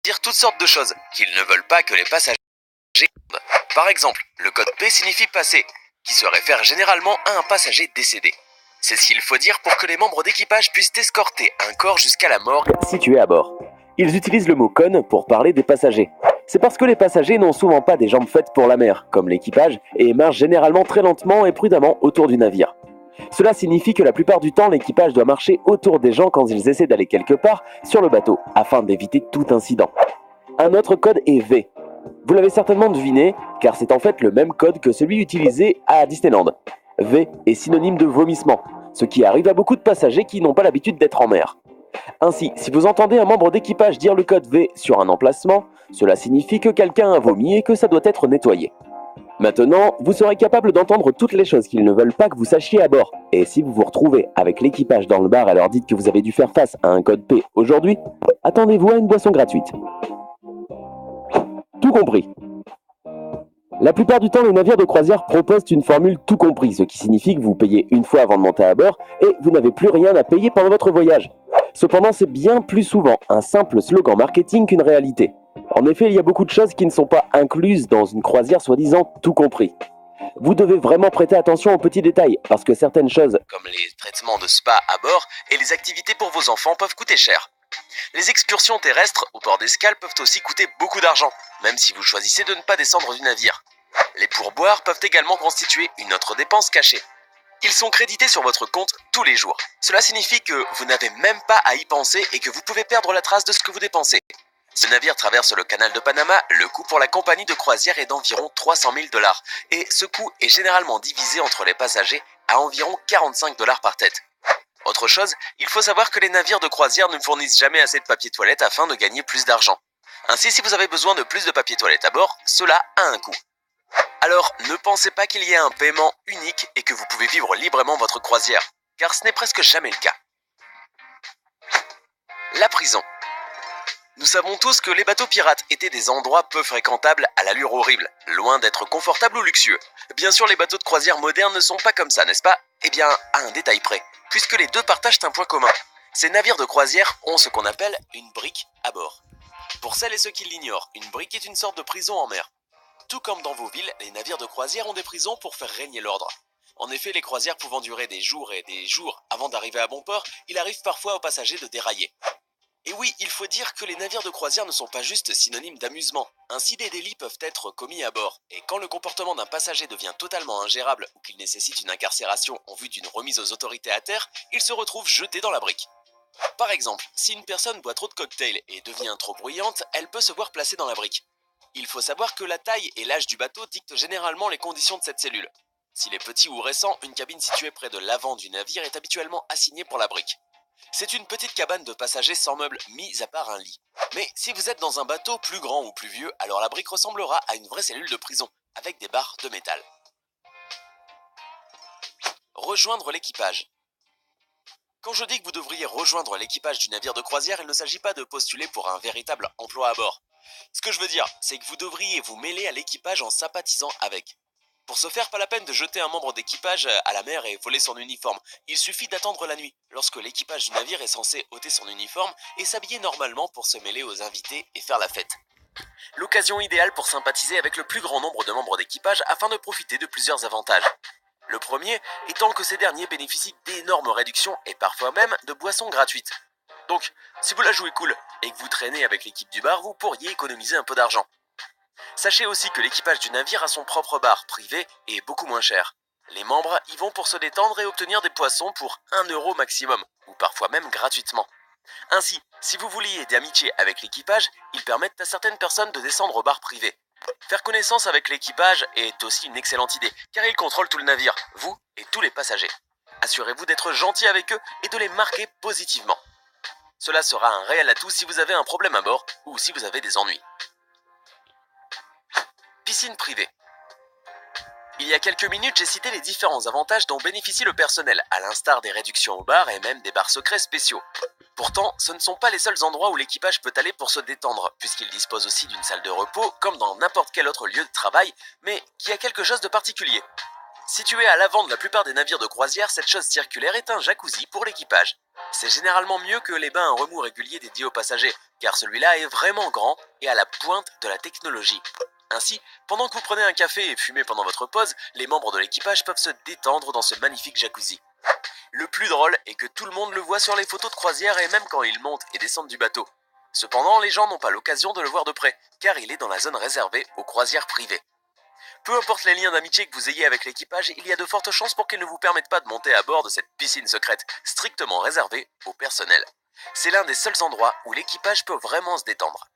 dire toutes sortes de choses qu'ils ne veulent pas que les passagers entendent. Par exemple, le code P signifie passer, qui se réfère généralement à un passager décédé. C'est ce qu'il faut dire pour que les membres d'équipage puissent escorter un corps jusqu'à la morgue située à bord. Ils utilisent le mot conne pour parler des passagers. C'est parce que les passagers n'ont souvent pas des jambes faites pour la mer, comme l'équipage, et marchent généralement très lentement et prudemment autour du navire. Cela signifie que la plupart du temps, l'équipage doit marcher autour des gens quand ils essaient d'aller quelque part sur le bateau, afin d'éviter tout incident. Un autre code est V. Vous l'avez certainement deviné, car c'est en fait le même code que celui utilisé à Disneyland. V est synonyme de vomissement, ce qui arrive à beaucoup de passagers qui n'ont pas l'habitude d'être en mer. Ainsi, si vous entendez un membre d'équipage dire le code V sur un emplacement, cela signifie que quelqu'un a vomi et que ça doit être nettoyé. Maintenant, vous serez capable d'entendre toutes les choses qu'ils ne veulent pas que vous sachiez à bord. Et si vous vous retrouvez avec l'équipage dans le bar et leur dites que vous avez dû faire face à un code P aujourd'hui, attendez-vous à une boisson gratuite. Tout compris. La plupart du temps, les navires de croisière proposent une formule tout compris, ce qui signifie que vous payez une fois avant de monter à bord et vous n'avez plus rien à payer pendant votre voyage. Cependant, c'est bien plus souvent un simple slogan marketing qu'une réalité. En effet, il y a beaucoup de choses qui ne sont pas incluses dans une croisière soi-disant tout compris. Vous devez vraiment prêter attention aux petits détails, parce que certaines choses, comme les traitements de spa à bord et les activités pour vos enfants, peuvent coûter cher. Les excursions terrestres au port d'escale peuvent aussi coûter beaucoup d'argent, même si vous choisissez de ne pas descendre du navire. Les pourboires peuvent également constituer une autre dépense cachée. Ils sont crédités sur votre compte tous les jours. Cela signifie que vous n'avez même pas à y penser et que vous pouvez perdre la trace de ce que vous dépensez. Si le navire traverse le canal de Panama, le coût pour la compagnie de croisière est d'environ 300 000 $. Et ce coût est généralement divisé entre les passagers à environ 45 $ par tête. Autre chose, il faut savoir que les navires de croisière ne fournissent jamais assez de papier toilette afin de gagner plus d'argent. Ainsi, si vous avez besoin de plus de papier toilette à bord, cela a un coût. Alors, ne pensez pas qu'il y ait un paiement unique et que vous pouvez vivre librement votre croisière, car ce n'est presque jamais le cas. La prison. Nous savons tous que les bateaux pirates étaient des endroits peu fréquentables à l'allure horrible, loin d'être confortables ou luxueux. Bien sûr, les bateaux de croisière modernes ne sont pas comme ça, n'est-ce pas? Eh bien, à un détail près, puisque les deux partagent un point commun. Ces navires de croisière ont ce qu'on appelle une brique à bord. Pour celles et ceux qui l'ignorent, une brique est une sorte de prison en mer. Tout comme dans vos villes, les navires de croisière ont des prisons pour faire régner l'ordre. En effet, les croisières pouvant durer des jours et des jours avant d'arriver à bon port, il arrive parfois aux passagers de dérailler. Et oui, il faut dire que les navires de croisière ne sont pas juste synonymes d'amusement. Ainsi, des délits peuvent être commis à bord. Et quand le comportement d'un passager devient totalement ingérable ou qu'il nécessite une incarcération en vue d'une remise aux autorités à terre, il se retrouve jeté dans la brique. Par exemple, si une personne boit trop de cocktails et devient trop bruyante, elle peut se voir placée dans la brique. Il faut savoir que la taille et l'âge du bateau dictent généralement les conditions de cette cellule. S'il est petit ou récent, une cabine située près de l'avant du navire est habituellement assignée pour la brique. C'est une petite cabane de passagers sans meubles, mis à part un lit. Mais si vous êtes dans un bateau plus grand ou plus vieux, alors la brique ressemblera à une vraie cellule de prison, avec des barres de métal. Rejoindre l'équipage. Quand je dis que vous devriez rejoindre l'équipage du navire de croisière, il ne s'agit pas de postuler pour un véritable emploi à bord. Ce que je veux dire, c'est que vous devriez vous mêler à l'équipage en sympathisant avec. Pour ce faire, pas la peine de jeter un membre d'équipage à la mer et voler son uniforme. Il suffit d'attendre la nuit, lorsque l'équipage du navire est censé ôter son uniforme et s'habiller normalement pour se mêler aux invités et faire la fête. L'occasion idéale pour sympathiser avec le plus grand nombre de membres d'équipage afin de profiter de plusieurs avantages. Le premier étant que ces derniers bénéficient d'énormes réductions et parfois même de boissons gratuites. Donc, si vous la jouez cool et que vous traînez avec l'équipe du bar, vous pourriez économiser un peu d'argent. Sachez aussi que l'équipage du navire a son propre bar privé et beaucoup moins cher. Les membres y vont pour se détendre et obtenir des poissons pour 1 € maximum, ou parfois même gratuitement. Ainsi, si vous vouliez d'amitié avec l'équipage, ils permettent à certaines personnes de descendre au bar privé. Faire connaissance avec l'équipage est aussi une excellente idée, car ils contrôlent tout le navire, vous et tous les passagers. Assurez-vous d'être gentil avec eux et de les marquer positivement. Cela sera un réel atout si vous avez un problème à bord ou si vous avez des ennuis. Piscine privée. Il y a quelques minutes, j'ai cité les différents avantages dont bénéficie le personnel, à l'instar des réductions au bar et même des bars secrets spéciaux. Pourtant, ce ne sont pas les seuls endroits où l'équipage peut aller pour se détendre, puisqu'il dispose aussi d'une salle de repos, comme dans n'importe quel autre lieu de travail, mais qui a quelque chose de particulier. Situé à l'avant de la plupart des navires de croisière, cette chose circulaire est un jacuzzi pour l'équipage. C'est généralement mieux que les bains à remous réguliers dédiés aux passagers, car celui-là est vraiment grand et à la pointe de la technologie. Ainsi, pendant que vous prenez un café et fumez pendant votre pause, les membres de l'équipage peuvent se détendre dans ce magnifique jacuzzi. Le plus drôle est que tout le monde le voit sur les photos de croisière et même quand ils montent et descendent du bateau. Cependant, les gens n'ont pas l'occasion de le voir de près, car il est dans la zone réservée aux croisières privées. Peu importe les liens d'amitié que vous ayez avec l'équipage, il y a de fortes chances pour qu'ils ne vous permettent pas de monter à bord de cette piscine secrète, strictement réservée au personnel. C'est l'un des seuls endroits où l'équipage peut vraiment se détendre.